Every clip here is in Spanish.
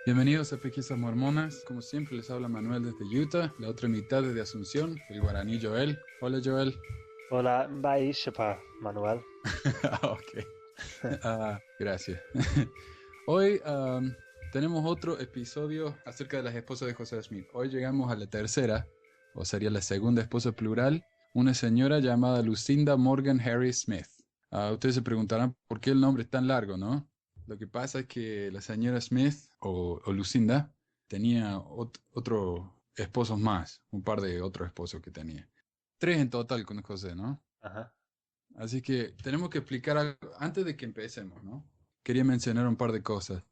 Bienvenidos a Pesquisas Mormonas. Como siempre les habla Manuel desde Utah, la otra mitad desde Asunción, el guaraní Joel. Hola Joel. Hola, bye, Shapa, Manuel. Ok, gracias. Hoy tenemos otro episodio acerca de las esposas de José Smith. Hoy llegamos a la tercera, o sería la segunda esposa plural, una señora llamada Lucinda Morgan Harris Smith. Ustedes se preguntarán por qué el nombre es tan largo, ¿no? Lo que pasa es que la señora Smith o Lucinda tenía otro esposos más, un par de otros esposos que tenía. Tres en total con José, ¿no? Ajá. Así que tenemos que explicar algo antes de que empecemos, ¿no? Quería mencionar un par de cosas.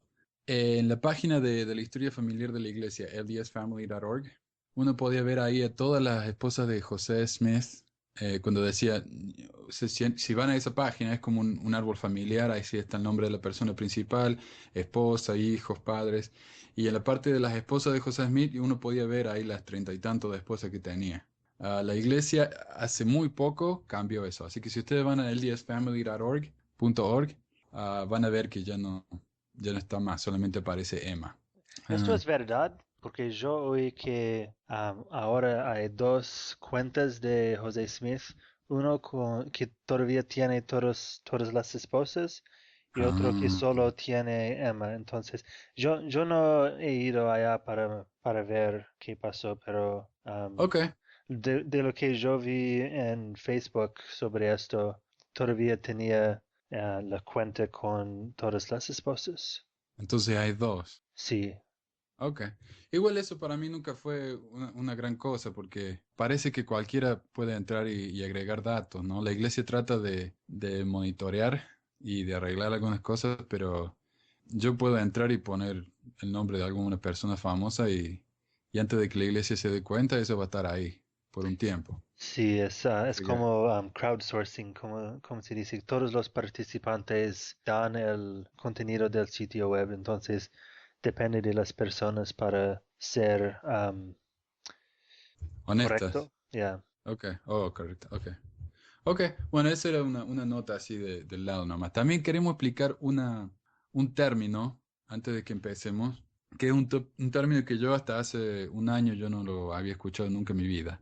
En la página de la historia familiar de la iglesia, ldsfamily.org, uno podía ver ahí a todas las esposas de José Smith, cuando decía, si van a esa página es como un árbol familiar, ahí sí está el nombre de la persona principal, esposa, hijos, padres, y en la parte de las esposas de José Smith uno podía ver ahí las treinta y tantos de esposas que tenía. La iglesia hace muy poco cambió eso, así que si ustedes van a ldsfamily.org, van a ver que ya no está más, solamente aparece Emma. Esto Ah, es verdad, porque yo oí que ahora hay dos cuentas de José Smith, que todavía tiene todas las esposas y otro que ok. solo tiene Emma. Entonces, yo no he ido allá para ver qué pasó, pero Ok, de lo que yo vi en Facebook sobre esto, todavía tenía la cuenta con todas las esposas. entonces hay dos. Sí, Ok. Igual eso para mí nunca fue una gran cosa porque parece que cualquiera puede entrar y agregar datos, ¿no? La iglesia trata de monitorear y de arreglar algunas cosas, pero yo puedo entrar y poner el nombre de alguna persona famosa y antes de que la iglesia se dé cuenta, eso va a estar ahí por un tiempo. sí, es Así que, como crowdsourcing, como se dice, todos los participantes dan el contenido del sitio web, entonces depende de las personas para ser honestas. correcto. Ya. Ok, oh, correcto, ok. Ok, bueno, esa era una nota así del lado nomás. También queremos explicar un término, antes de que empecemos, que es un término que yo hasta hace un año yo no lo había escuchado nunca en mi vida.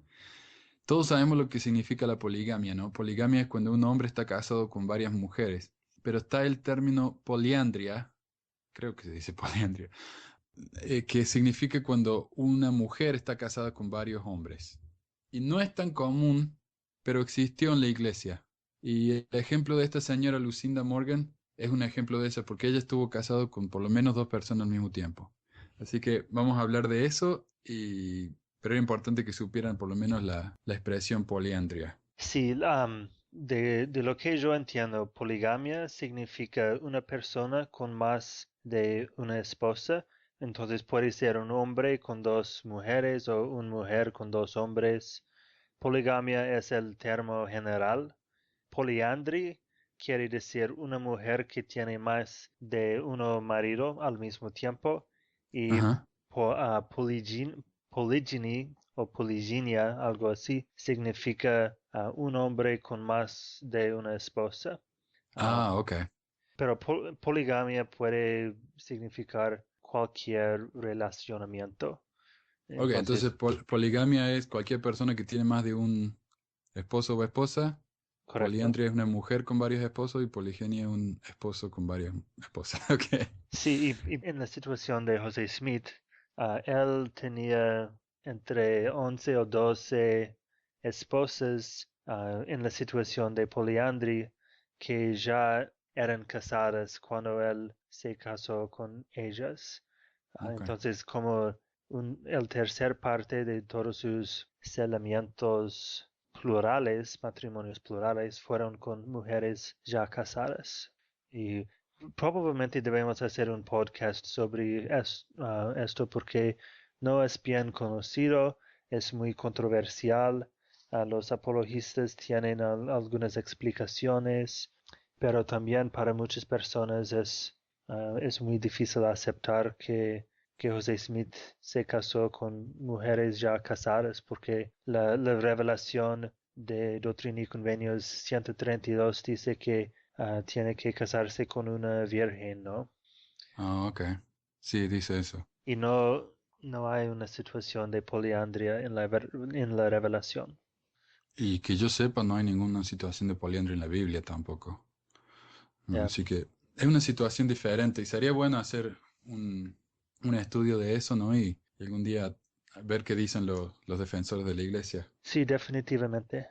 Todos sabemos lo que significa la poligamia, ¿no? Poligamia es cuando un hombre está casado con varias mujeres, pero está el término poliandria, creo que se dice poliandria, que significa cuando una mujer está casada con varios hombres. Y no es tan común, pero existió en la iglesia. Y el ejemplo de esta señora Lucinda Morgan es un ejemplo de eso, porque ella estuvo casada con por lo menos dos personas al mismo tiempo. Así que vamos a hablar de eso, pero era importante que supieran por lo menos la expresión poliandria. Sí, de lo que yo entiendo, poligamia significa una persona con más de una esposa. Entonces puede ser un hombre con dos mujeres o una mujer con dos hombres. Poligamia es el término general. Poliandry quiere decir una mujer que tiene más de uno marido al mismo tiempo. Y Ajá. polygyny o poliginia, algo así, significa un hombre con más de una esposa. Ah, Ah, ok. pero poligamia puede significar cualquier relacionamiento. Ok, entonces Entonces, poligamia es cualquier persona que tiene más de un esposo o esposa. correcto. Poliandria es una mujer con varios esposos y poliginia es un esposo con varias esposas. Ok. Sí, y en la situación de José Smith, él tenía entre 11 o 12 esposas en la situación de poliandry que ya eran casadas cuando él se casó con ellas. Ok. Entonces, como el tercer parte de todos sus casamientos plurales, matrimonios plurales, fueron con mujeres ya casadas. Y probablemente debemos hacer un podcast sobre esto porque no es bien conocido, es muy controversial. Los apologistas tienen algunas explicaciones, pero también para muchas personas es muy difícil aceptar que José Smith se casó con mujeres ya casadas porque la revelación de Doctrina y Convenios 132 dice que tiene que casarse con una virgen, ¿no? Ah, ok. Sí, dice eso. Y no hay una situación de poliandria en la revelación. Y que yo sepa, no hay ninguna situación de poliandria en la Biblia tampoco, ¿no? Ya. Así que es una situación diferente y sería bueno hacer un estudio de eso, ¿no? Y algún día ver qué dicen los defensores de la iglesia. Sí, definitivamente.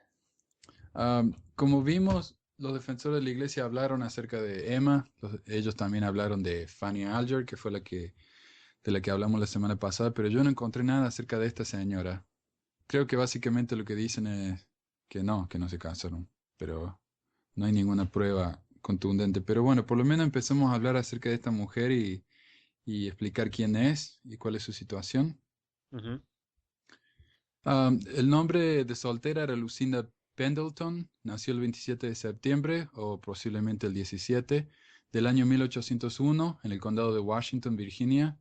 Como vimos, los defensores de la iglesia hablaron acerca de Emma, ellos también hablaron de Fanny Alger, que fue de la que hablamos la semana pasada, pero yo no encontré nada acerca de esta señora. Creo que básicamente lo que dicen es que no se casaron, pero no hay ninguna prueba contundente. Pero bueno, por lo menos empezamos a hablar acerca de esta mujer y explicar quién es y cuál es su situación. Ujú. El nombre de soltera era Lucinda Pendleton, nació el 27 de septiembre o posiblemente el 17 del año 1801 en el condado de Washington, Virginia.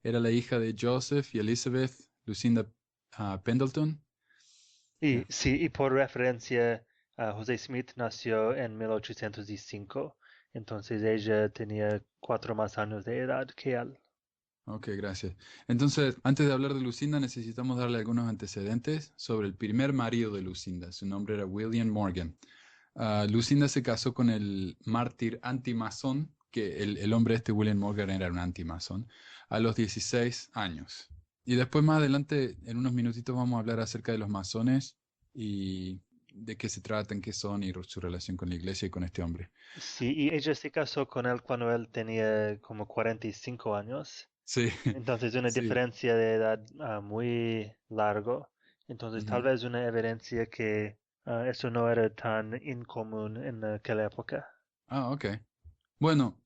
Era la hija de Joseph y Elizabeth Lucinda Pendleton. Y sí, y por referencia, José Smith nació en 1805, entonces ella tenía 4 más años de edad que él. Ok, gracias. Entonces, antes de hablar de Lucinda, necesitamos darle algunos antecedentes sobre el primer marido de Lucinda. Su nombre era William Morgan. Lucinda se casó con el mártir antimasón, que el hombre este, William Morgan, era un antimasón, a los 16 años. Y después, más adelante, en unos minutitos, vamos a hablar acerca de los masones y de qué se tratan, qué son y su relación con la iglesia y con este hombre. Sí, y ella se casó con él cuando él tenía como 45 años. Sí, Entonces una sí. diferencia de edad muy largo. Entonces tal Ujú. vez una evidencia que eso no era tan incomún en aquella época. Ah, ok. Bueno,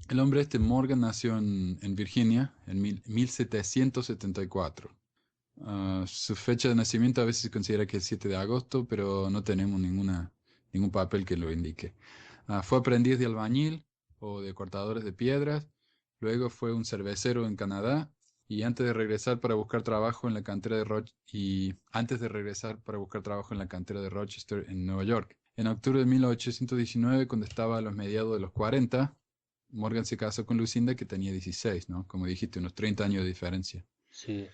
el hombre este Morgan nació en Virginia en 1774. Su fecha de nacimiento a veces se considera que es 7 de agosto, pero no tenemos ningún papel que lo indique. Fue aprendiz de albañil o de cortadores de piedras, luego fue un cervecero en Canadá y antes de regresar para buscar trabajo en la cantera de antes de regresar para buscar trabajo en la cantera de Rochester en Nueva York. En octubre de 1819, cuando estaba a los mediados de los 40, Morgan se casó con Lucinda, que tenía 16, ¿no? Como dijiste, unos 30 años de diferencia. Sí.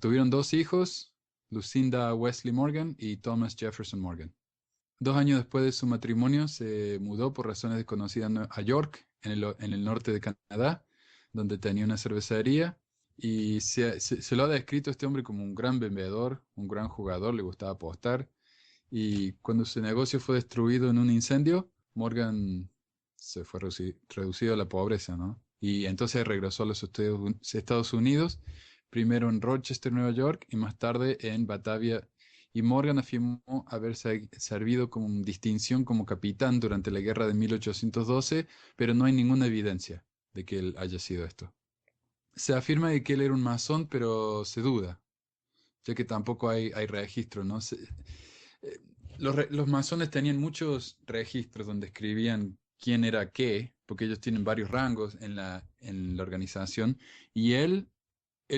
Tuvieron dos hijos, Lucinda Wesley Morgan y Thomas Jefferson Morgan. 2 años después de su matrimonio se mudó por razones desconocidas a York, en el norte de Canadá, donde tenía una cervecería. Y se lo ha descrito a este hombre como un gran vendedor, un gran jugador, le gustaba apostar. Y cuando su negocio fue destruido en un incendio, Morgan se fue reducido a la pobreza, ¿no? Y entonces regresó a los Estados Unidos, primero en Rochester, Nueva York, y más tarde en Batavia. Y Morgan afirmó haber servido con distinción como capitán durante la guerra de 1812, pero no hay ninguna evidencia de que él haya sido esto. Se afirma de que él era un masón, pero se duda, ya que tampoco hay registro, ¿no? Eh, los masones tenían muchos registros donde escribían quién era qué, porque ellos tienen varios rangos en la organización, y él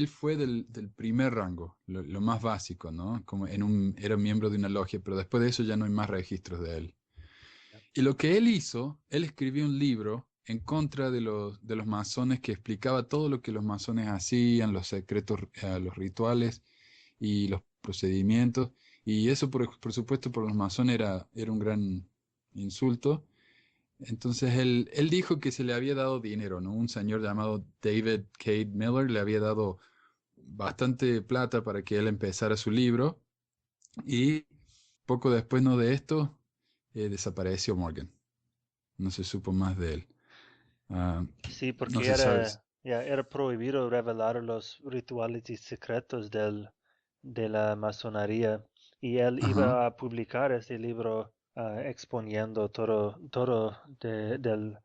fue del primer rango, lo más básico, ¿no? Como era miembro de una logia, pero después de eso ya no hay más registros de él. Y lo que él hizo, él escribió un libro en contra de los masones que explicaba todo lo que los masones hacían, los secretos, los rituales y los procedimientos. Y eso, por supuesto, por los masones era un gran insulto. Entonces él dijo que se le había dado dinero, ¿no? Un señor llamado David Cade Miller le había dado bastante plata para que él empezara su libro. Y poco después, ¿no? De esto, desapareció Morgan. No se supo más de él. Ah, Sí, no porque se sabe. era prohibido revelar los rituales y secretos de la masonería. Y él Ajá, iba a publicar ese libro exponiendo todo de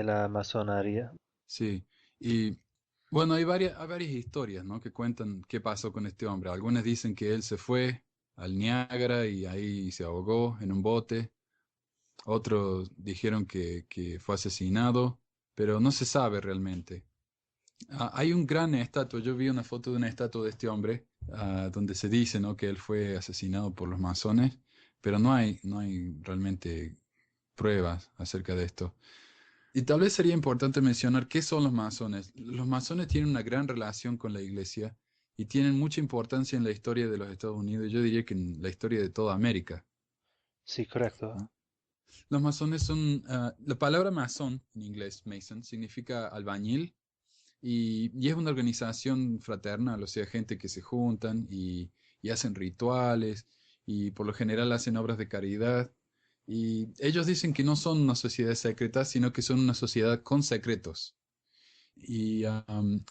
la masonería. sí. Y bueno, hay varias historias, ¿no? Que cuentan qué pasó con este hombre. Algunas dicen que él se fue al Niágara y ahí se ahogó en un bote. Otros dijeron que fue asesinado, pero no se sabe realmente. Hay un gran estatua, yo vi una foto de una estatua de este hombre, donde se dice, ¿no? Que él fue asesinado por los masones, pero no hay realmente pruebas acerca de esto. Y tal vez sería importante mencionar qué son los masones. Los masones tienen una gran relación con la iglesia y tienen mucha importancia en la historia de los Estados Unidos. Yo diría que en la historia de toda América, Sí, correcto. ¿no? Los masones son, la palabra masón en inglés, mason, significa albañil y es una organización fraternal, o sea, gente que se juntan y hacen rituales y por lo general hacen obras de caridad. Y ellos dicen que no son una sociedad secreta, sino que son una sociedad con secretos. Y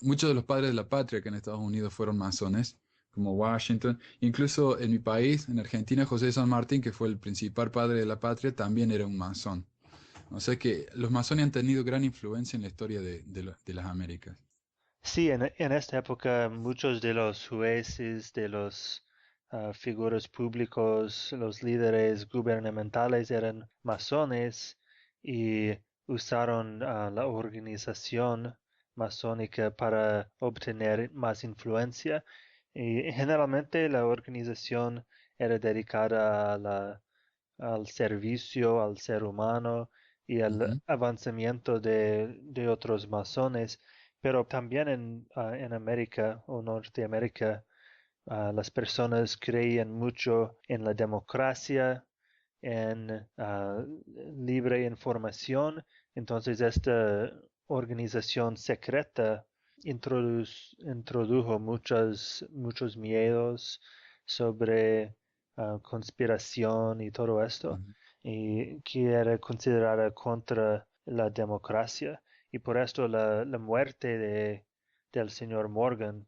muchos de los padres de la patria que en Estados Unidos fueron masones, como Washington. Incluso en mi país, en Argentina, José de San Martín, que fue el principal padre de la patria, también era un masón. O sea que los masones han tenido gran influencia en la historia de las Américas. Sí, en esta época muchos de los jueces, de los figuras públicos, los líderes gubernamentales eran masones y usaron la organización masónica para obtener más influencia. Y generalmente la organización era dedicada al servicio al ser humano y al Ujú, avanzamiento de otros masones. Pero también en América o Norteamérica, las personas creían mucho en la democracia, en libre información. Entonces, esta organización secreta introdujo muchos miedos sobre conspiración y todo esto, ujú. y que era considerada contra la democracia. Y por esto la muerte del señor Morgan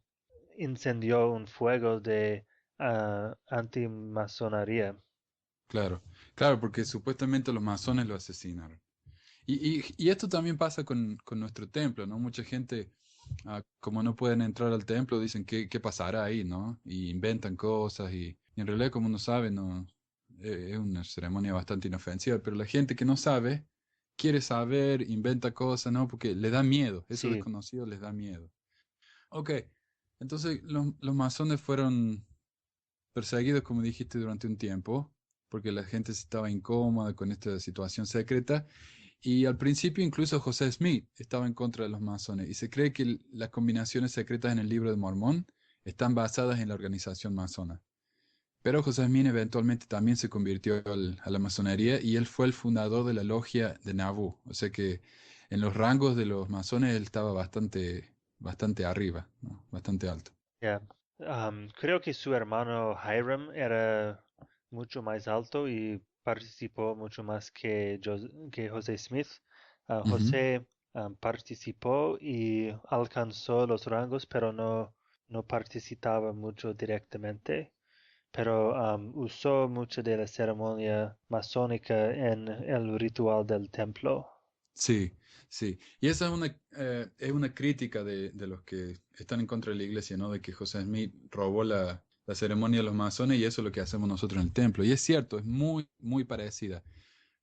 incendió un fuego de antimasonería. Claro, claro, porque supuestamente los masones lo asesinaron. Y esto también pasa con nuestro templo, ¿no? Mucha gente, como no pueden entrar al templo, dicen qué pasará ahí, ¿no? Y inventan cosas y en realidad, como uno sabe, no, es una ceremonia bastante inofensiva, pero la gente que no sabe, quiere saber, inventa cosas, ¿no? Porque le da miedo, eso Sí, desconocido les da miedo. Ok, entonces los masones fueron perseguidos, como dijiste, durante un tiempo, porque la gente estaba incómoda con esta situación secreta. Y al principio incluso José Smith estaba en contra de los masones y se cree que las combinaciones secretas en el libro de Mormón están basadas en la organización masona. Pero José Smith eventualmente también se convirtió a la masonería y él fue el fundador de la logia de Nauvoo. O sea que en los rangos de los masones él estaba bastante arriba, ¿no? Bastante alto. ya. Creo que su hermano Hiram era mucho más alto y participó mucho más que José Smith. Ujú. José participó y alcanzó los rangos, pero no participaba mucho directamente. Pero usó mucho de la ceremonia masónica en el ritual del templo. Sí, sí. Y esa es una crítica de los que están en contra de la iglesia, ¿no? De que José Smith robó la ceremonia de los masones y eso es lo que hacemos nosotros en el templo. Y es cierto, es muy parecida.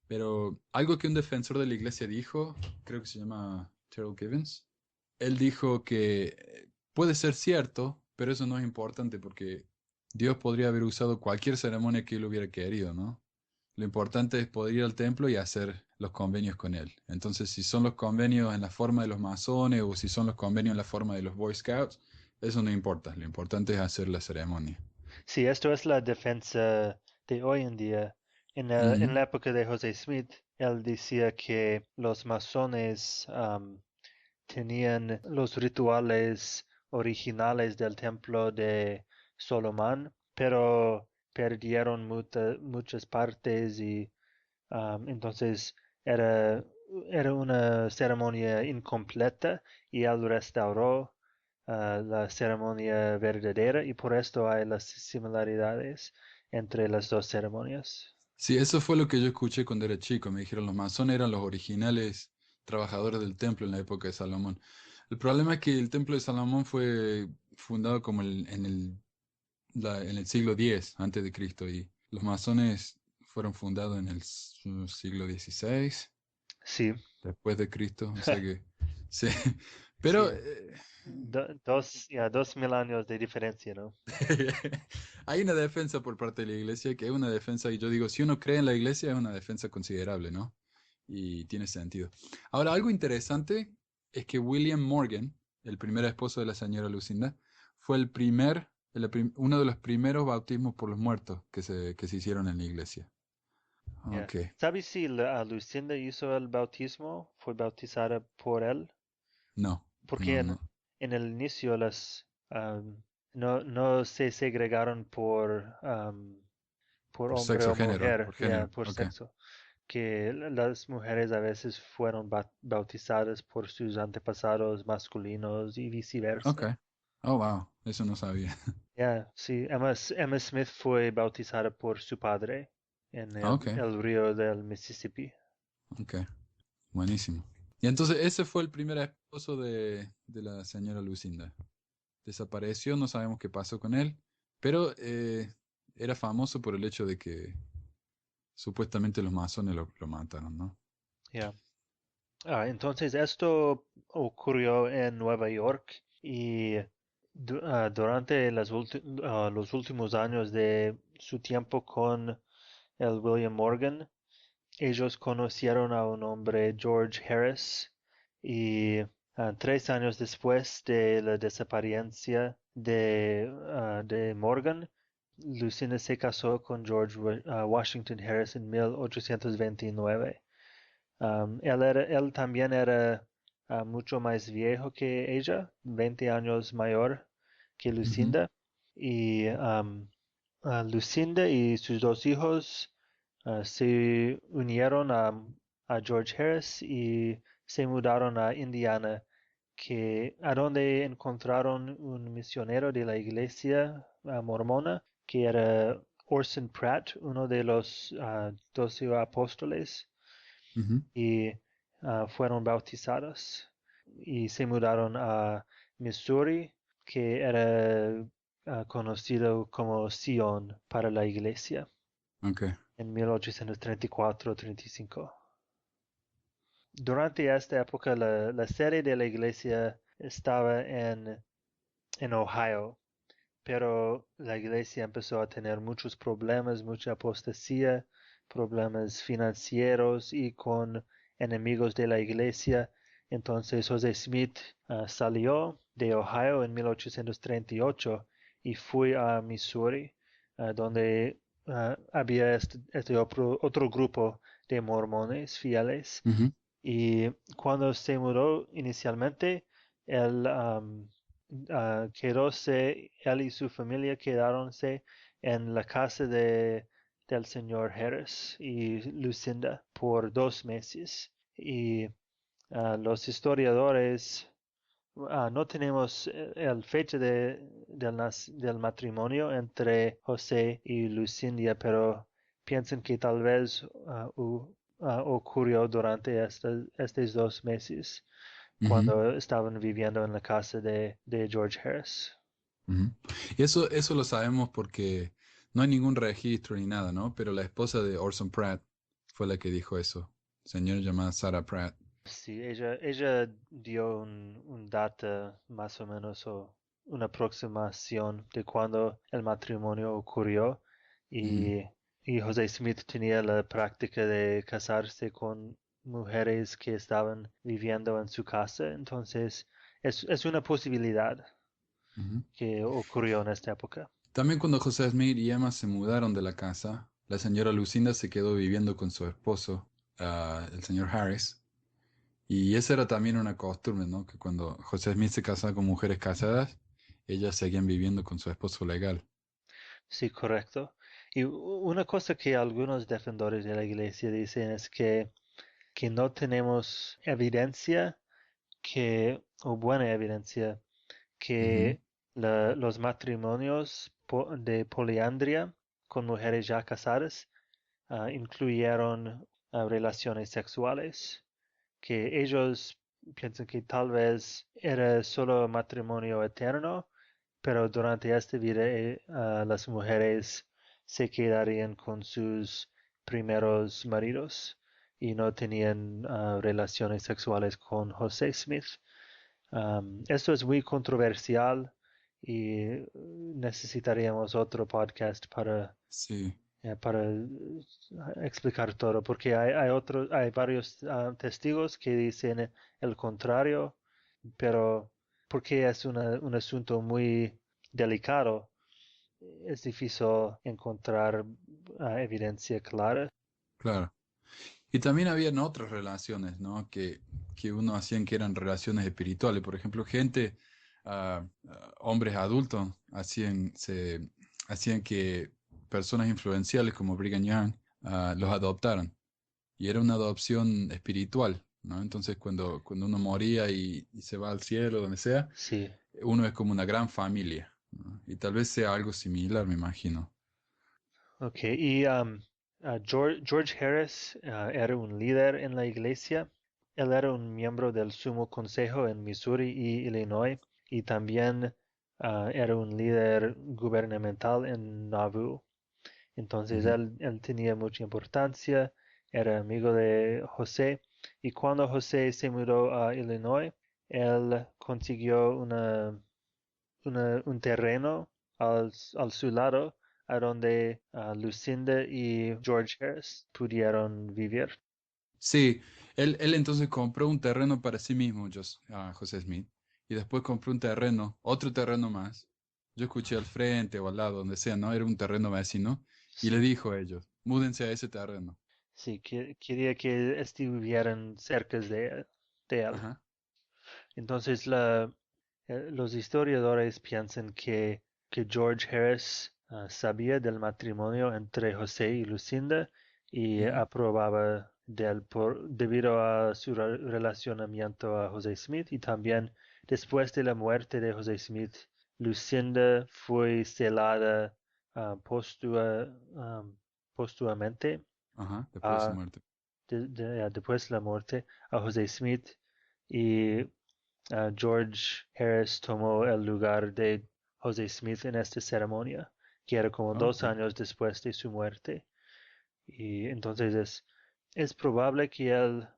Pero algo que un defensor de la iglesia dijo, creo que se llama Terrell Givens, él dijo que puede ser cierto, pero eso no es importante porque Dios podría haber usado cualquier ceremonia que él hubiera querido, ¿no? Lo importante es poder ir al templo y hacer los convenios con él. Entonces, si son los convenios en la forma de los masones o si son los convenios en la forma de los Boy Scouts, eso no importa. Lo importante es hacer la ceremonia. Sí, esto es la defensa de hoy en día. En Ujú. la época de José Smith, él decía que los masones tenían los rituales originales del templo de Solomón, pero perdieron muchas partes y entonces era, era una ceremonia incompleta y él restauró la ceremonia verdadera y por esto hay las similaridades entre las dos ceremonias. Sí, eso fue lo que yo escuché cuando era chico. Me dijeron los masones eran los originales trabajadores del templo en la época de Salomón. El problema es que el templo de Salomón fue fundado como en el siglo X antes de Cristo y los masones fueron fundados en el siglo XVI Sí, después de Cristo. O sea que sí, pero sí, ya 2000 años de diferencia, ¿no? hay una defensa por parte de la iglesia que es una defensa, y yo digo, si uno cree en la iglesia es una defensa considerable, ¿no? y tiene sentido. Ahora, algo interesante es que William Morgan, el primer esposo de la señora Lucinda, fue uno de los primeros bautismos por los muertos que se hicieron en la iglesia. Yeah. Ok, ¿Sabes si Lucinda hizo el bautismo? ¿Fue bautizada por él? no, Porque no, no. en el inicio no se segregaron por Por hombre sexo, o género, mujer, por ya, género. por Ok, sexo. Que las mujeres a veces fueron bautizadas por sus antepasados masculinos y ok. viceversa. Oh, wow, eso no sabía. Ya, sí, Emma Smith fue bautizada por su padre en Ok, el río del Mississippi. ok, buenísimo. Y entonces ese fue el primer esposo de la señora Lucinda. Desapareció, no sabemos qué pasó con él, pero era famoso por el hecho de que supuestamente los masones lo mataron, ¿no? Ya. Entonces esto ocurrió en Nueva York y durante los últimos años de su tiempo con el William Morgan, ellos conocieron a un hombre, George Harris, y 3 años después de la desaparición de Morgan, Lucinda se casó con George Washington Harris en 1829. Él también era mucho más viejo que ella, 20 años mayor que Ujú, Lucinda. Y Lucinda y sus dos hijos se unieron a George Harris y se mudaron a Indiana, a donde encontraron un misionero de la iglesia mormona, que era Orson Pratt, uno de los 12 apóstoles, ujú. y fueron bautizados y se mudaron a Missouri, que era conocido como Sion para la iglesia Ok, en 1834-35. Durante esta época la sede de la iglesia estaba en Ohio, pero la iglesia empezó a tener muchos problemas, mucha apostasía, problemas financieros y con enemigos de la iglesia. Entonces José Smith salió de Ohio en 1838 y fue a Missouri, donde había este otro grupo de mormones fieles. ujú, Y cuando se mudó inicialmente, él él y su familia quedaronse en la casa del señor Harris y Lucinda por 2 meses. Y los historiadores, no tenemos el fecha del matrimonio entre José y Lucinda, pero piensan que tal vez ocurrió durante estos 2 meses ujú, cuando estaban viviendo en la casa de George Harris. ujú. Y eso lo sabemos porque no hay ningún registro ni nada, ¿no? Pero la esposa de Orson Pratt fue la que dijo eso. Señora llamada Sarah Pratt. Sí, ella dio un data más o menos o una aproximación de cuando el matrimonio ocurrió Ujú, y, y José Smith tenía la práctica de casarse con mujeres que estaban viviendo en su casa, entonces es una posibilidad ujú. que ocurrió en esta época. También cuando José Smith y Emma se mudaron de la casa, la señora Lucinda se quedó viviendo con su esposo, el señor Harris. Y esa era también una costumbre, ¿no? Que cuando José Smith se casaba con mujeres casadas, ellas seguían viviendo con su esposo legal. Sí, correcto. Y una cosa que algunos defensores de la iglesia dicen es que no tenemos evidencia o buena evidencia, Ujú, que los matrimonios de poliandria con mujeres ya casadas incluyeron relaciones sexuales, que ellos piensan que tal vez era solo matrimonio eterno, pero durante esta vida las mujeres se quedarían con sus primeros maridos y no tenían relaciones sexuales con José Smith. Esto es muy controversial y necesitaríamos otro podcast para sí. para explicar todo, porque hay varios testigos que dicen el contrario, pero porque es un asunto muy delicado, es difícil encontrar evidencia clara. Claro. Y también habían otras relaciones, ¿no? Que uno hacían que eran relaciones espirituales. Por ejemplo, gente, hombres adultos, hacían que personas influenciales como Brigham Young los adoptaran. Y era una adopción espiritual, ¿no? Entonces, cuando uno moría y se va al cielo, donde sea, Sí, uno es como una gran familia, ¿no? Y tal vez sea algo similar, me imagino. ok. Y George Harris era un líder en la iglesia. Él era un miembro del Sumo Consejo en Missouri y Illinois, y también era un líder gubernamental en Nauvoo. Entonces Ujú. él tenía mucha importancia, era amigo de José, y cuando José se mudó a Illinois, él consiguió un terreno al su lado a donde Lucinda y George Harris pudieron vivir. Sí, él entonces compró un terreno para sí mismo, José Smith, y después compró un terreno, otro terreno más. Yo escuché al frente o al lado, donde sea, ¿no? Era un terreno vecino, y le Sí, dijo a ellos, múdense a ese terreno. sí, quería que estuvieran cerca de él. Ajá, Entonces los historiadores piensan que George Harris sabía del matrimonio entre José y Lucinda y ujú, aprobaba de él debido a su relacionamiento a José Smith, y también después de la muerte de José Smith, Lucinda fue celada ah, póstuma- am, póstumamente ajá, después de su a, muerte. después de la muerte a José Smith, y George Harris tomó el lugar de José Smith en esta ceremonia, que era como Ok, 2 años después de su muerte. Y entonces es probable que él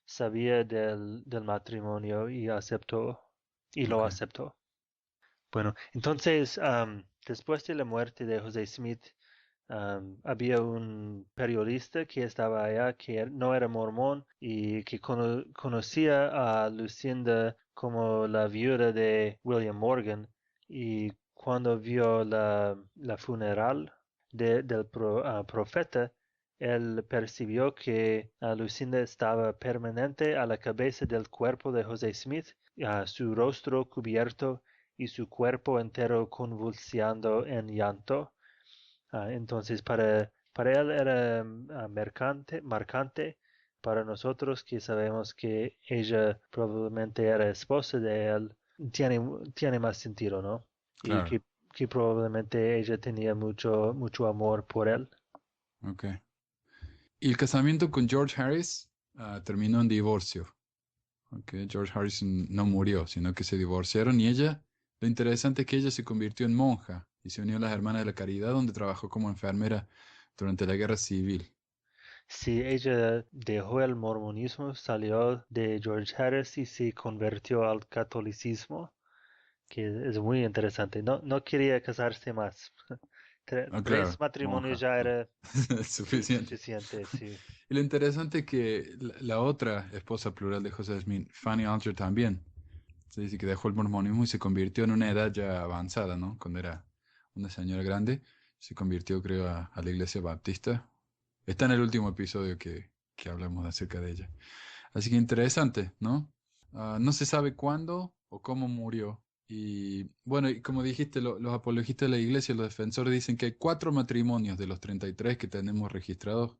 sabía del matrimonio y lo ok, aceptó. Bueno, entonces, después de la muerte de José Smith, había un periodista que estaba allá que no era mormón y que conocía a Lucinda como la viuda de William Morgan, y cuando vio la funeral del profeta, él percibió que Lucinda estaba permanente a la cabeza del cuerpo de José Smith, su rostro cubierto y su cuerpo entero convulsionando en llanto. Entonces para él era marcante. Para nosotros que sabemos que ella probablemente era esposa de él, tiene más sentido, ¿no? Y claro, que probablemente ella tenía mucho amor por él. ok. Y el casamiento con George Harris terminó en divorcio. Ok, George Harrison no murió, sino que se divorciaron y ella, lo interesante es que ella se convirtió en monja y se unió a las Hermanas de la Caridad, donde trabajó como enfermera durante la Guerra Civil. Si ella dejó el mormonismo, salió de George Harris y se convirtió al catolicismo, que es muy interesante. No quería casarse más. Ah, Tres claro, matrimonios monja, ya ¿no? era Suficiente. suficiente, sí. Y lo interesante es que la otra esposa plural de José Smith, Fanny Alger, también se dice que dejó el mormonismo y se convirtió en una edad ya avanzada, ¿no? Cuando era una señora grande, se convirtió, creo, a la iglesia baptista. Está en el último episodio que hablamos acerca de ella. Así que interesante, ¿no? No se sabe cuándo o cómo murió. Y bueno, y como dijiste, los apologistas de la iglesia, los defensores dicen que hay 4 matrimonios de los 33 que tenemos registrados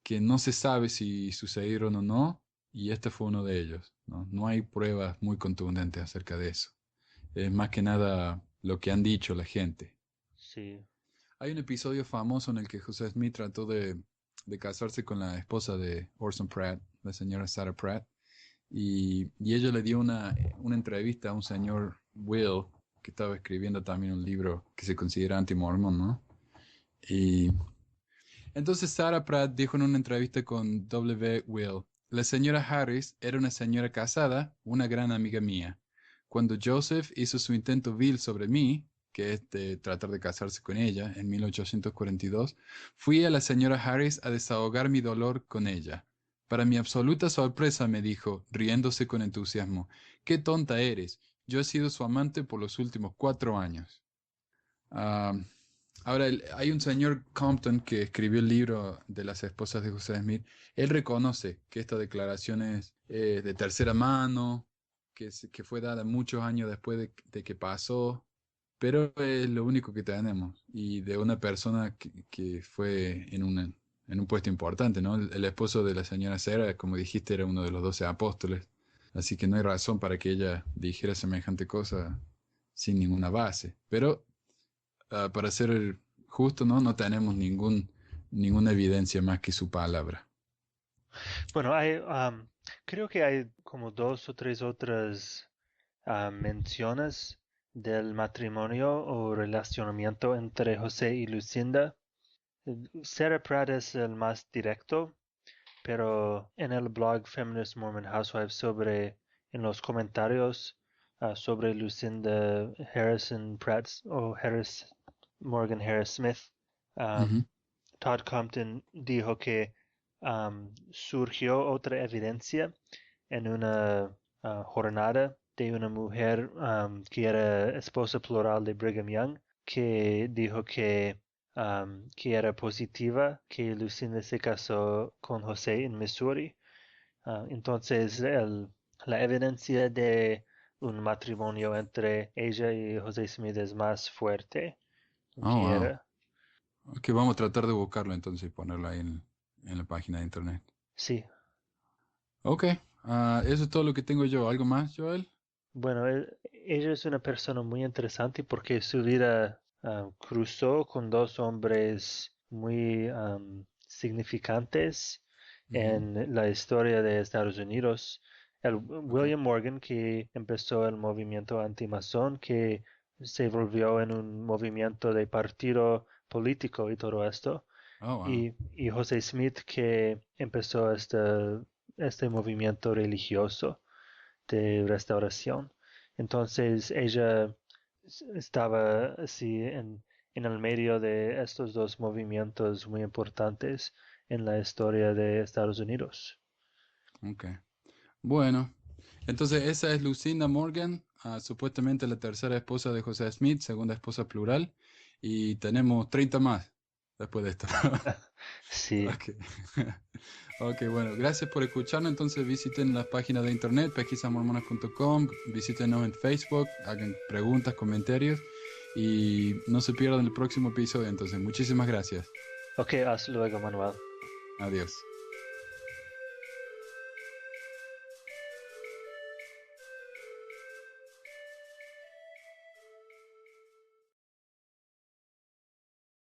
que no se sabe si sucedieron o no, y este fue uno de ellos, ¿no? No hay pruebas muy contundentes acerca de eso. Es más que nada lo que han dicho la gente. Sí. Hay un episodio famoso en el que José Smith trató de casarse con la esposa de Orson Pratt, la señora Sarah Pratt, y ella le dio una entrevista a un señor Will, que estaba escribiendo también un libro que se considera anti-mormon, ¿no? Y entonces Sarah Pratt dijo en una entrevista con W. Will, la señora Harris era una señora casada, una gran amiga mía. Cuando Joseph hizo su intento vil sobre mí, que es de tratar de casarse con ella en 1842, fui a la señora Harris a desahogar mi dolor con ella. Para mi absoluta sorpresa me dijo, riéndose con entusiasmo, «¡Qué tonta eres! Yo he sido su amante por los últimos 4 años». Ah, ahora, hay un señor Compton que escribió el libro de las esposas de José Smith. Él reconoce que esta declaración es de tercera mano, que fue dada muchos años después de que pasó, pero es lo único que tenemos. Y de una persona que fue en un puesto importante, ¿no? El esposo de la señora Sarah, como dijiste, era uno de los 12 apóstoles. Así que no hay razón para que ella dijera semejante cosa sin ninguna base. Pero para ser justo, ¿no? No tenemos ninguna evidencia más que su palabra. Bueno, creo que hay como dos o tres otras menciones del matrimonio o relacionamiento entre José y Lucinda. Sarah Pratt es el más directo, pero en el blog Feminist Mormon Housewives en los comentarios sobre Lucinda Harrison Pratt o Morgan Harris Smith, um, Ujú. Todd Compton dijo que surgió otra evidencia en una jornada de una mujer que era esposa plural de Brigham Young, que dijo que era positiva que Lucinda se casó con José en Missouri. Entonces, la evidencia de un matrimonio entre ella y José Smith es más fuerte Oh, que wow. era. Ok, vamos a tratar de buscarlo entonces y ponerlo ahí en la página de internet. Sí. Ok, eso es todo lo que tengo yo. ¿Algo más, Joel? Bueno, ella es una persona muy interesante porque su vida cruzó con dos hombres muy significantes Ujú. en la historia de Estados Unidos. El Ok. William Morgan, que empezó el movimiento anti-masón, que se volvió en un movimiento de partido político y todo esto. Oh, wow. Y José Smith, que empezó este movimiento religioso de restauración. Entonces ella estaba así en el medio de estos dos movimientos muy importantes en la historia de Estados Unidos. Ok. Bueno, entonces esa es Lucinda Morgan, supuestamente la tercera esposa de José Smith, segunda esposa plural, y tenemos 30 más después de esto. Sí, Ok. Ok, bueno, gracias por escucharnos. Entonces visiten las páginas de internet, pesquisamormonas.com, visítenos en Facebook, hagan preguntas, comentarios y no se pierdan el próximo episodio. Entonces, muchísimas gracias. ok, hasta luego, Manuel. Adiós.